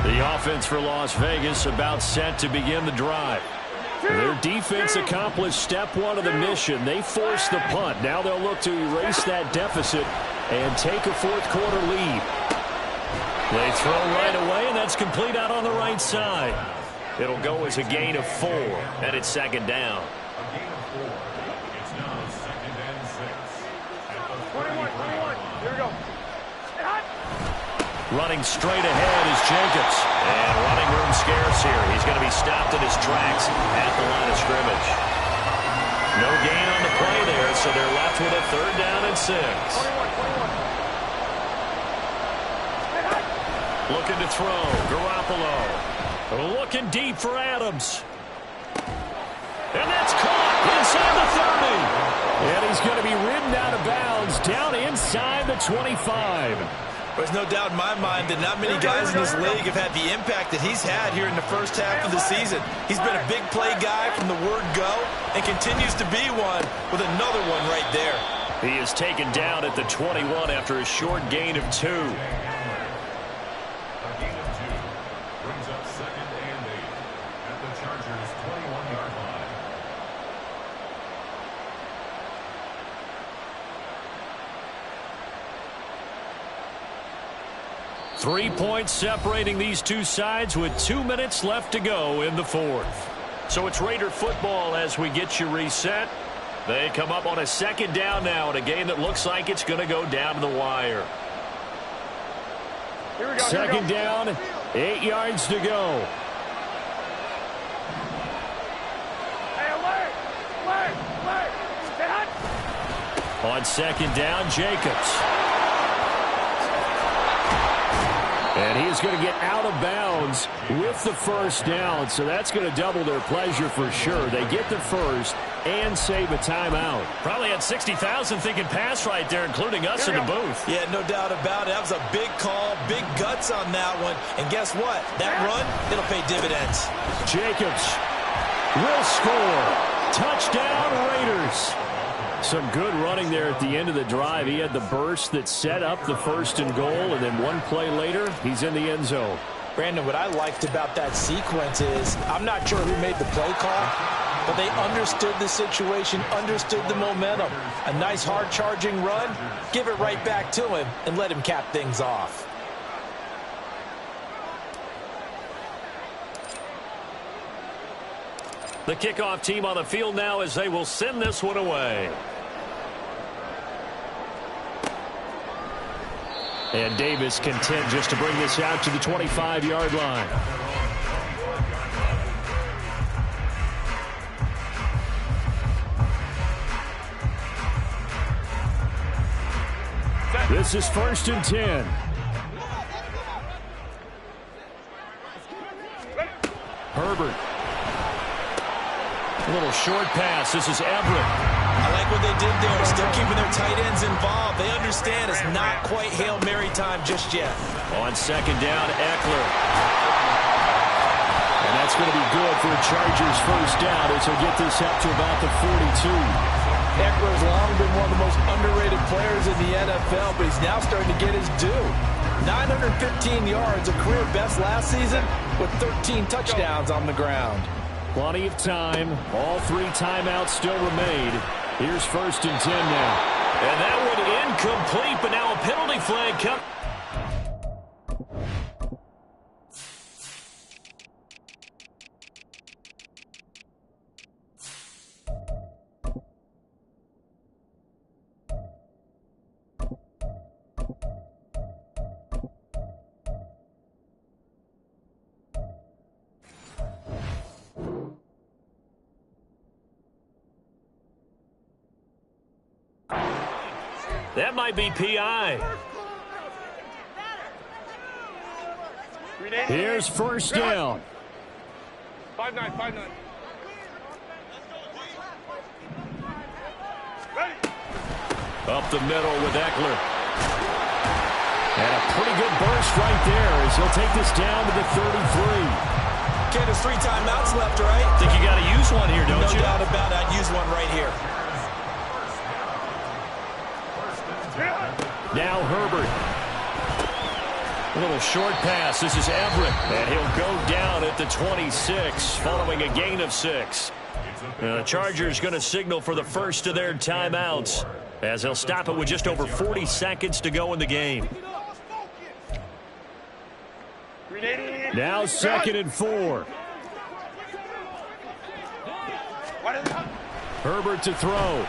A: The offense for Las Vegas about set to begin the drive. Their defense accomplished step 1 of the mission. They forced the punt. Now they'll look to erase that deficit and take a 4th quarter lead. They throw right away, and that's complete out on the right side. It'll go as a gain of 4, and it's 2nd down.
B: It's now 2nd and 6. 21. Here we go.
A: Running straight ahead is Jacobs. And running room scarce here. He's going to be stopped in his tracks at the line of scrimmage. No gain on the play there, so they're left with a 3rd down and 6. 21. Looking to throw. Garoppolo. Looking deep for Adams. And that's caught inside the 30. And he's going to be ridden out of bounds down inside the 25.
C: There's no doubt in my mind that not many guys in this league have had the impact that he's had here in the first half of the season. He's been a big play guy from the word go and continues to be one with another one right there.
A: He is taken down at the 21 after a short gain of 2.
B: A gain of 2 brings up 2nd and 8 at the Chargers' 21-yard line.
A: 3 points separating these two sides with 2 minutes left to go in the 4th. So it's Raider football as we get you reset. They come up on a 2nd down now in a game that looks like it's going to go down to the wire.
B: Here we go.
A: 2nd down, 8 yards to go.
B: Hey, alert! Stay hot!
A: On 2nd down, Jacobs. And And he is going to get out of bounds with the first down, so that's going to double their pleasure for sure. They get the first and save a timeout.
E: Probably had 60,000 thinking pass right there, including us in the booth.
C: Yeah, no doubt about it. That was a big call, big guts on that one. And guess what? That run, it'll pay dividends.
A: Jacobs will score. Touchdown, Raiders. Some good running there at the end of the drive. He had the burst that set up the first and goal, and then one play later, he's in the end zone.
D: Brandon, what I liked about that sequence is I'm not sure who made the play call, but they understood the situation, understood the momentum. A nice hard-charging run, give it right back to him, and let him cap things off.
E: The kickoff team on the field now as they will send this one away.
A: And Davis content just to bring this out to the 25-yard line. This is 1st and 10. Herbert.
E: A little short pass. This is Everett.
C: I like what they did there. Still keeping their tight ends involved. They understand it's not quite Hail Mary time just yet.
E: On 2nd down, Eckler.
A: And that's going to be good for a Chargers first down as he'll get this up to about the 42.
D: Eckler's long been one of the most underrated players in the NFL, but he's now starting to get his due. 915 yards, a career best last season, with 13 touchdowns on the ground.
A: Plenty of time. All 3 timeouts still remain. Here's 1st and 10 now.
E: And that one incomplete, but now a penalty flag comes. That might be PI.
A: Here's 1st down.
F: 5-9, 5-9.
E: Up the middle with Eckler.
A: And a pretty good burst right there as he'll take this down to the 33.
C: Okay, there's 3 timeouts left, right?
E: Think you got to use one here, don't you?
C: No doubt about it. I'd use one right here.
A: Now Herbert.
E: A little short pass. This is Everett. And he'll go down at the 26 following a gain of 6. The Chargers going to signal for the first of their timeouts as they'll stop it with just over 40 seconds to go in the game.
A: Now 2nd and 4. Herbert to throw.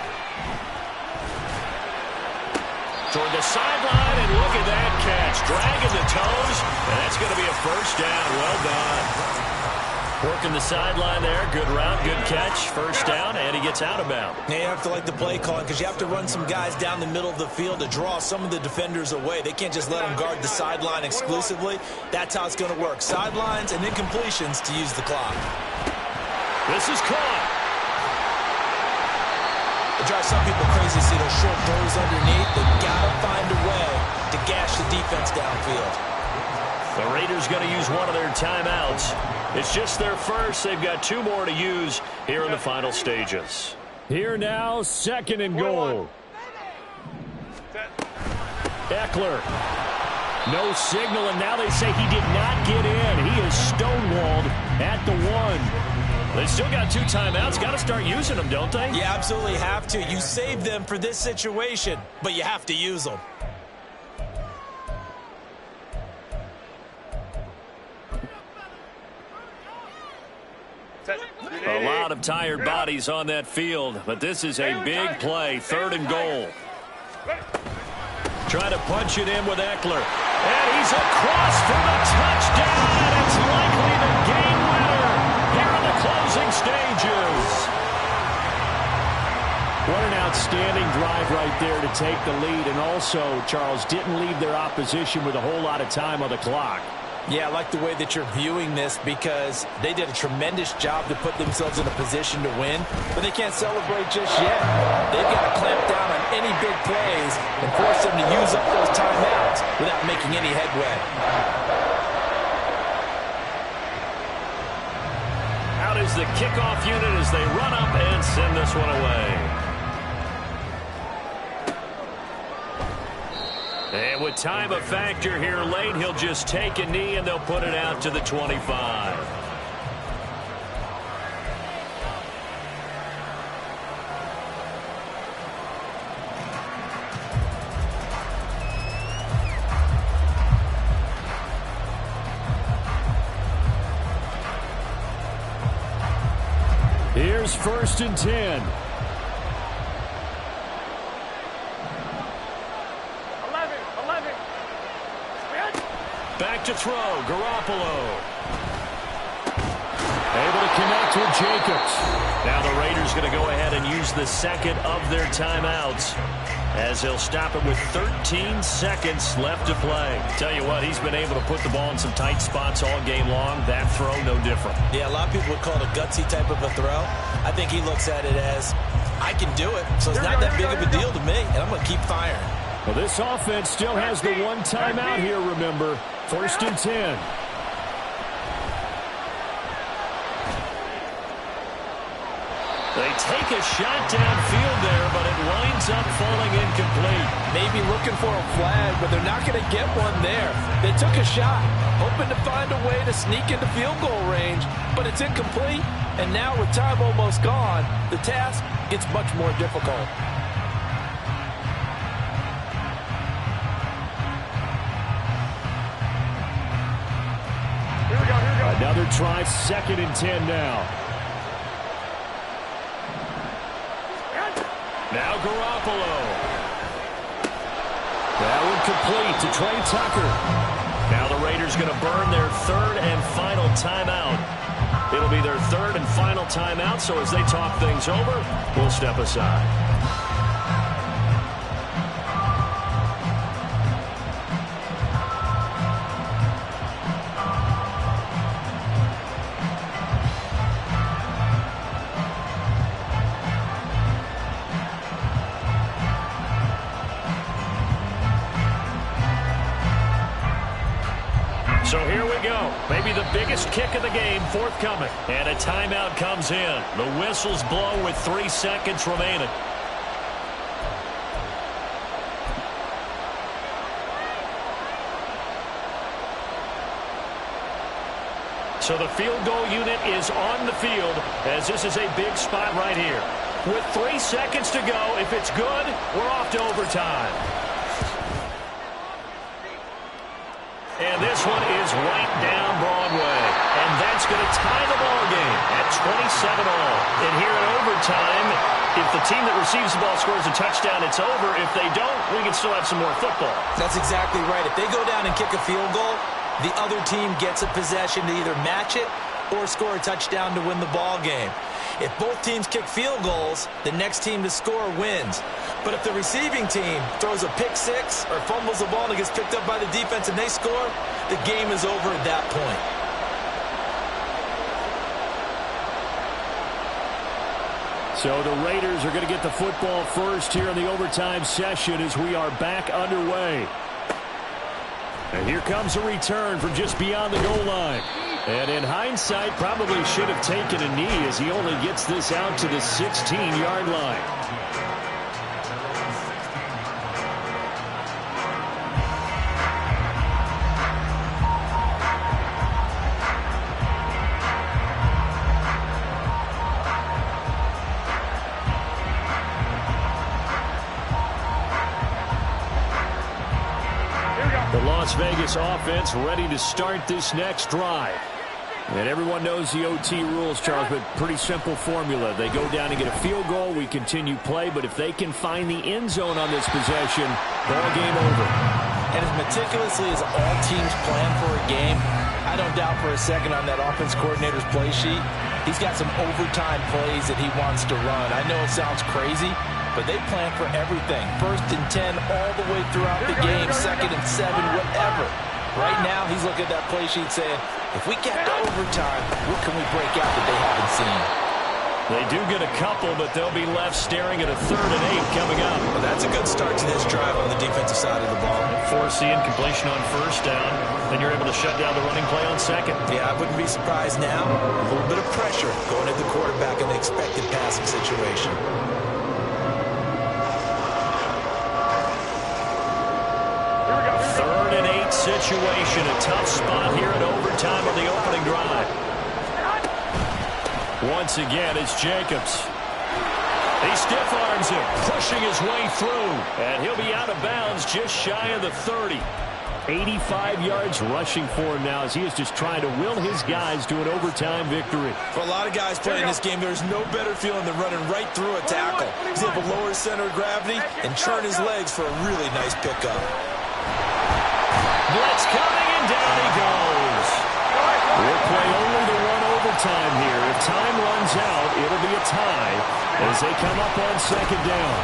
E: Toward the sideline, and look at that catch. Dragging the toes, and that's going to be a first down. Well done. Working the sideline there. Good route, good catch. First down, and he gets out of bounds.
C: Now you have to like the play calling because you have to run some guys down the middle of the field to draw some of the defenders away. They can't just let them guard the sideline exclusively. That's how it's going to work. Sidelines and then completions to use the clock.
E: This is caught.
C: It drives some people crazy to see those short throws underneath. They got to find a way to gash the defense downfield.
E: The Raiders going to use one of their timeouts. It's just their first. They've got 2 more to use here in the final stages.
A: Here now, 2nd and goal. Eckler. No signal, and now they say he did not get in. He is stonewalled at the 1.
E: They still got 2 timeouts. Got to start using them, don't they?
C: You absolutely have to. You save them for this situation, but you have to use them.
E: A lot of tired bodies on that field, but this is a big play. 3rd and goal. Trying to punch it in with Eckler. And he's across for the touchdown, and it's likely the game winner here in the closing stages.
A: What an outstanding drive right there to take the lead, and also, Charles, didn't leave their opposition with a whole lot of time on the clock.
D: Yeah, I like the way that you're viewing this because they did a tremendous job to put themselves in a position to win, but they can't celebrate just yet. They've got to clamp down on any big plays and force them to use up those timeouts without making any headway.
E: Out is the kickoff unit as they run up and send this one away. And with time a factor here late, he'll just take a knee and they'll put it out to the 25.
A: Here's 1st and 10.
E: Back to throw, Garoppolo.
A: Able to connect with Jacobs.
E: Now the Raiders going to go ahead and use the second of their timeouts as they'll stop it with 13 seconds left to play. Tell you what, he's been able to put the ball in some tight spots all game long. That throw, no different.
C: Yeah, a lot of people would call it a gutsy type of a throw. I think he looks at it as, I can do it, so it's not that big of a deal to me, and I'm going to keep firing.
A: Well, this offense still has the one timeout here, remember. 1st and 10.
E: They take a shot downfield there, but it winds up falling incomplete.
D: Maybe looking for a flag, but they're not going to get one there. They took a shot, hoping to find a way to sneak into field goal range, but it's incomplete. And now with time almost gone, the task gets much more difficult.
A: Another try, 2nd and 10 now.
E: Now Garoppolo.
A: That one complete to Trey Tucker.
E: Now the Raiders going to burn their 3rd and final timeout. It'll be their 3rd and final timeout, so as they talk things over, we'll step aside. So here we go. Maybe the biggest kick of the game forthcoming. And a timeout comes in. The whistles blow with 3 seconds remaining. So the field goal unit is on the field as this is a big spot right here. With 3 seconds to go, if it's good, we're off to overtime. And this one is right down Broadway. And that's going to tie the ball game at 27-all. And here in overtime, if the team that receives the ball scores a touchdown, it's over. If they don't, we can still have some more football.
C: That's exactly right. If they go down and kick a field goal, the other team gets a possession to either match it or score a touchdown to win the ball game. If both teams kick field goals, the next team to score wins. But if the receiving team throws a pick six or fumbles the ball and it gets picked up by the defense and they score, the game is over at that point.
A: So the Raiders are going to get the football first here in the overtime session as we are back underway. And here comes a return from just beyond the goal line. And in hindsight, probably should have taken a knee as he only gets this out to the 16-yard line. The Las Vegas offense ready to start this next drive. And everyone knows the OT rules, Charles, but pretty simple formula. They go down and get a field goal, we continue play, but if they can find the end zone on this possession, ball game over.
D: And as meticulously as all teams plan for a game, I don't doubt for a second on that offense coordinator's play sheet, he's got some overtime plays that he wants to run. I know it sounds crazy, but they plan for everything. 1st and 10 all the way throughout the game, 2nd and 7, whatever. Right now, he's looking at that play sheet saying, if we get to overtime, what can we break out that they haven't seen?
E: They do get a couple, but they'll be left staring at a 3rd and 8 coming up.
C: Well, that's a good start to this drive on the defensive side of the ball.
E: Forcing completion on 1st down. Then you're able to shut down the running play on 2nd.
C: Yeah, I wouldn't be surprised now. A little bit of pressure going at the quarterback in the expected passing situation.
E: 3rd and 8 situation. A tough spot here in overtime on the opening drive. Once again, it's Jacobs. He stiff arms him, pushing his way through. And he'll be out of bounds just shy of the 30. 85 yards rushing for him now as he is just trying to will his guys to an overtime victory.
C: For a lot of guys playing this game, there's no better feeling than running right through a tackle. He's able to lower his center of gravity and churn his legs for a really nice pickup.
E: Blitz coming, and down he goes. We'll play only the one overtime here. If time runs out, it'll be a tie as they come up on 2nd down.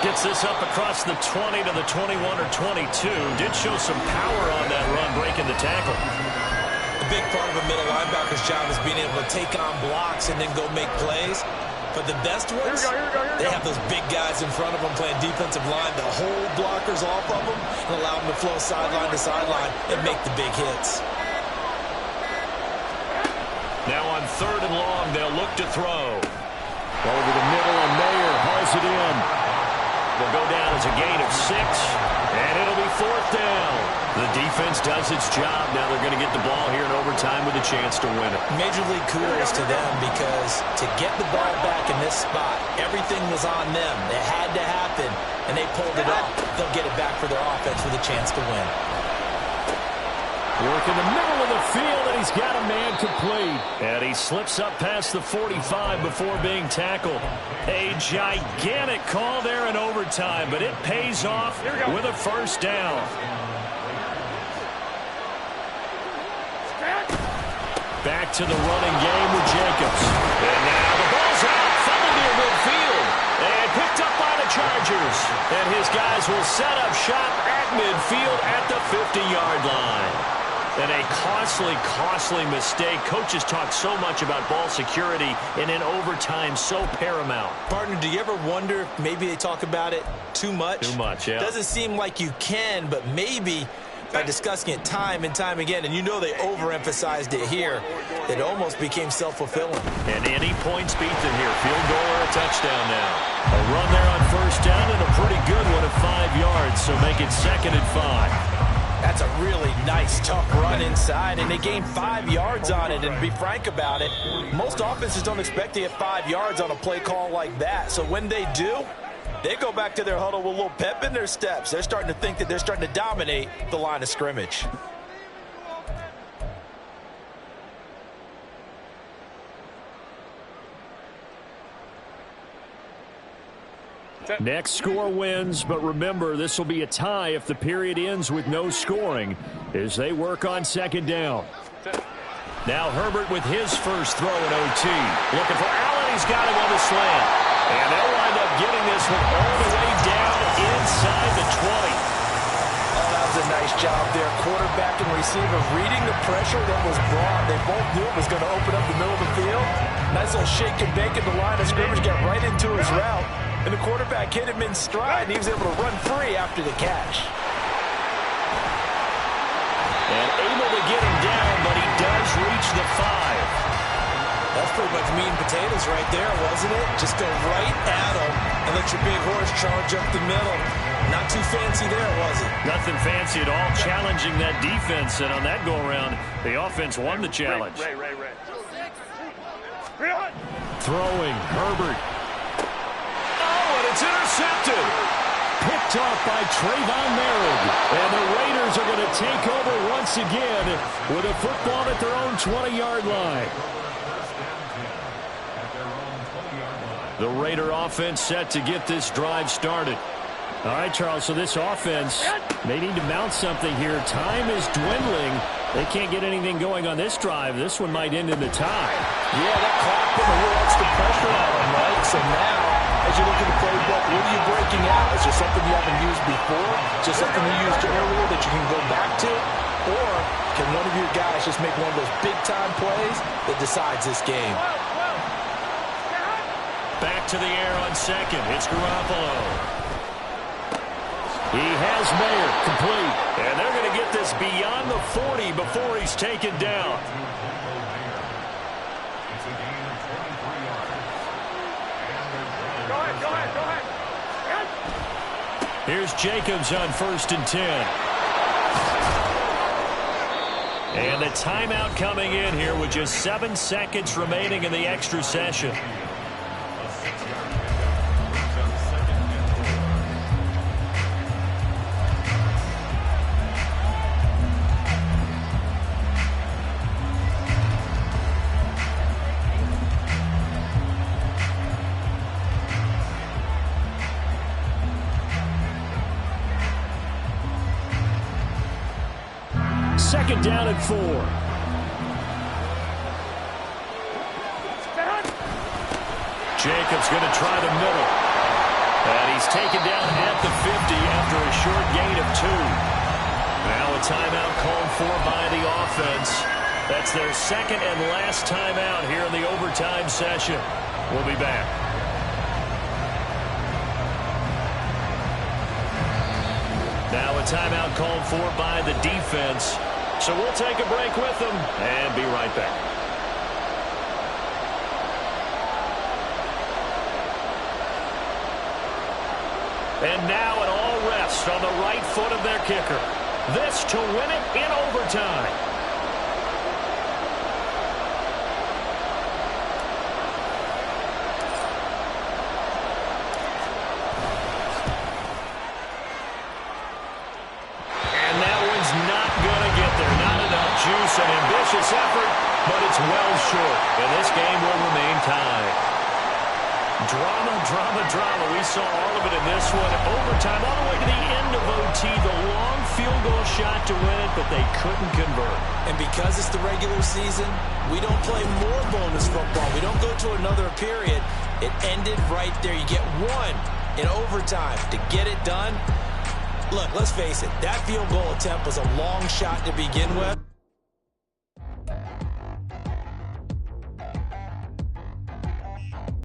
E: Gets this up across the 20 to the 21 or 22. Did show some power on that run, breaking the tackle.
C: A big part of a middle linebacker's job is being able to take on blocks and then go make plays. But the best ones, they have those big guys in front of them playing defensive line to hold blockers off of them and allow them to flow sideline to sideline and make the big hits.
E: Now on 3rd and long, they'll look to throw. Over the middle, and Mayer hauls it in. They'll go down as a gain of 6, and it'll be 4th down. The defense does its job. Now they're going to get the ball here in overtime with a chance to win it.
C: Major league kudos to them because to get the ball back in this spot, everything was on them. It had to happen, and they pulled it off. They'll get it back for their offense with a chance to win.
E: Work in the middle of the field, and he's got a man complete. And he slips up past the 45 before being tackled. A gigantic call there in overtime, but it pays off with a 1st down. Back to the running game with Jacobs. And now the ball's out, fumbled near midfield, and picked up by the Chargers. And his guys will set up shop at midfield at the 50-yard line. And a costly mistake. Coaches talk so much about ball security, and in overtime, so paramount.
C: Partner, do you ever wonder if maybe they talk about it too much?
E: Too much, yeah.
C: Doesn't seem like you can, but maybe by discussing it time and time again, and you know they overemphasized it here, it almost became self-fulfilling.
E: And any points beat them here. Field goal or a touchdown now. A run there on 1st down, and a pretty good one at 5 yards, so make it 2nd and 5.
D: That's a really nice, tough run inside, and they gained 5 yards on it. And to be frank about it, most offenses don't expect to get 5 yards on a play call like that. So when they do, they go back to their huddle with a little pep in their steps. They're starting to think that they're starting to dominate the line of scrimmage.
E: Next score wins, but remember, this will be a tie if the period ends with no scoring as they work on 2nd down. Now Herbert with his first throw in OT. Looking for Allen. He's got him on the slant. And they'll wind up getting this one all the way down inside the 20.
D: Oh, that was a nice job there. Quarterback and receiver reading the pressure that was brought. They both knew it was going to open up the middle of the field. Nice little shake and bake at the line of scrimmage. Got right into his route. And the quarterback hit him in stride, and he was able to run free after the catch.
E: And able to get him down, but he does reach the 5.
C: That's pretty much meat and potatoes right there, wasn't it? Just go right at him and let your big horse charge up the middle. Not too fancy there, was it?
E: Nothing fancy at all, challenging that defense. And on that go-around, the offense won the challenge. Throwing, Herbert. It's intercepted. Picked off by Trayvon Merritt. And the Raiders are going to take over once again with a football at their own 20-yard line. The Raider offense set to get this drive started. All right, Charles, so this offense, they need to mount something here. Time is dwindling. They can't get anything going on this drive. This one might end in the tie.
D: Yeah, that clock put a little extra pressure on them, right? So now as you look at the playbook, what are you breaking out? Is there something you haven't used before? Just something you used earlier that you can go back to? Or can one of your guys just make one of those big-time plays that decides this game?
E: Back to the air on second. It's Garoppolo. He has Mayer complete. And they're going to get this beyond the 40 before he's taken down.
F: Go ahead.
E: Here's Jacobs on 1st and 10. And a timeout coming in here with just 7 seconds remaining in the extra session. Second down and 4. Jacobs going to try the middle. And he's taken down at the 50 after a short gain of 2. Now a timeout called for by the offense. That's their second and last timeout here in the overtime session. We'll be back. Now a timeout called for by the defense. So we'll take a break with them and be right back. And now an all rest on the right foot of their kicker. This to win it in overtime. Juice, an ambitious effort, but it's well short, and this game will remain tied. Drama. We saw all of it in this one. Overtime, all the way to the end of OT. The long field goal shot to win it, but they couldn't convert.
C: And because it's the regular season, we don't play more bonus football. We don't go to another period. It ended right there. You get one in overtime to get it done. Look, let's face it, that field goal attempt was a long shot to begin with.